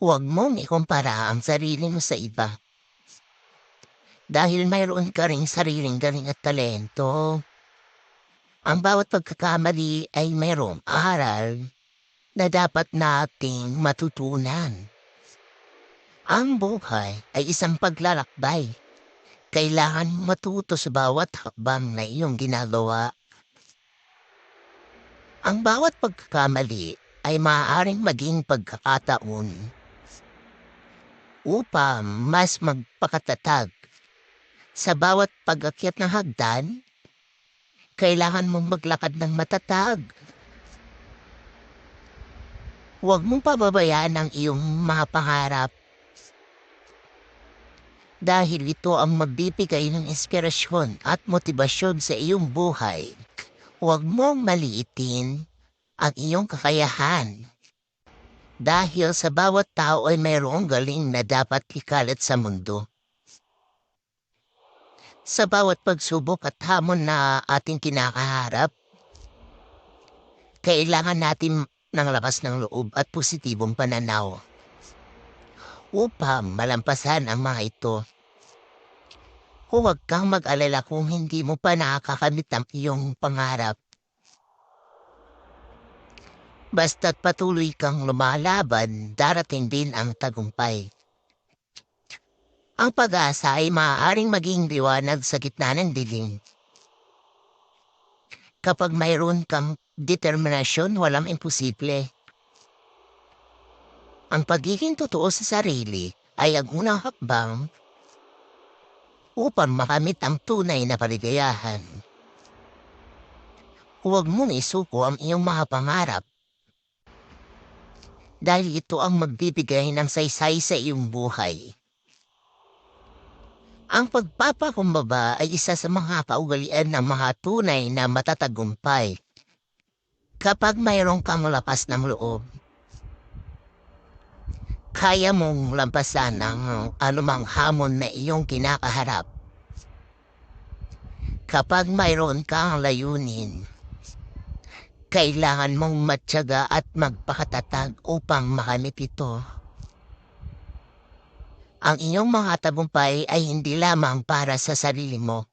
Huwag mong ikumpara ang sarili mo sa iba. Dahil mayroon ka ring sariling galing at talento. Ang bawat pagkakamali ay mayroong aral na dapat nating matutunan. Ang buhay ay isang paglalakbay. Kailangan matuto sa bawat hakbang na iyong ginagawa. Ang bawat pagkakamali ay maaaring maging pagkakataon upang mas magpakatatag. Sa bawat pag-akyat ng hagdan, kailangan mong maglakad ng matatag. Huwag mong pababayaan ang iyong mga pangarap dahil ito ang magbibigay ng inspirasyon at motibasyon sa iyong buhay. Huwag mong maliitin ang iyong kakayahan dahil sa bawat tao ay mayroong galing na dapat ikalat sa mundo. Sa bawat pagsubok at hamon na ating kinakaharap, kailangan natin ng lakas ng loob at positibong pananaw upang malampasan ang mga ito. Huwag kang mag-alala kung hindi mo pa nakakakamit ang iyong pangarap. Basta't patuloy kang lumalaban, darating din ang tagumpay. Ang pag-asa ay maaaring maging liwanag sa gitna ng dilim. Kapag mayroon kang determinasyon, walang imposible. Ang pagiging totoo sa sarili ay ang unang hakbang upang makamit ang tunay na kaligayahan. Huwag mong isuko ang iyong mga pangarap dahil ito ang magbibigay ng saysay sa iyong buhay. Ang pagpapakumbaba ay isa sa mga kaugalian ng mga tunay na matatagumpay. Kapag mayroong kang lakas ng loob, kaya mong lampasan ang anumang hamon na iyong kinakaharap. Kapag mayroon kang layunin, kailangan mong matyaga at magpakatatag upang makamit ito. Ang iyong mga tagumpay ay hindi lamang para sa sarili mo.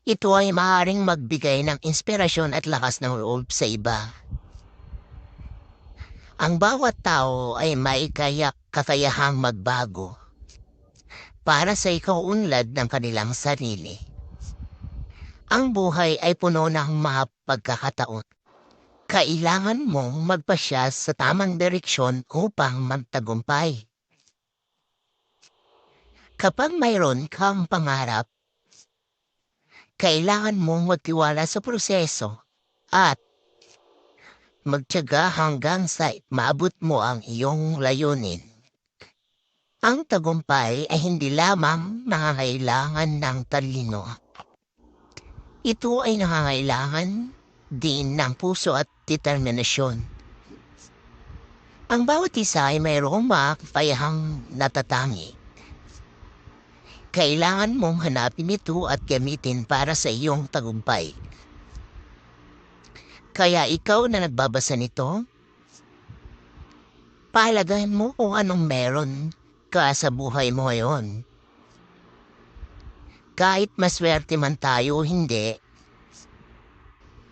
Ito ay maaaring magbigay ng inspirasyon at lakas ng loob sa iba. Ang bawat tao ay may kakayahang magbago para sa ikaunlad ng kanilang sarili. Ang buhay ay puno ng mga pagkakataon. Kailangan mong magpasya sa tamang direksyon upang magtagumpay. Kapag mayroon kang pangarap, kailangan mong magtiwala sa proseso at magtiyaga hanggang sa maabot mo ang iyong layunin. Ang tagumpay ay hindi lamang nangangailangan ng talino. Ito ay nangangailangan din ng puso at determinasyon. Ang bawat isa ay mayroong mga kakayahang natatangi. Kailangan mong hanapin ito at gamitin para sa iyong tagumpay. Kaya ikaw na nagbabasa nito, pahalagahan mo kung anong meron ka sa buhay mo ngayon. Kahit maswerte man tayo o hindi,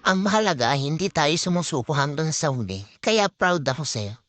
ang mahalaga hindi tayo sumusuko hanggang sa huli. Kaya proud ako sa'yo.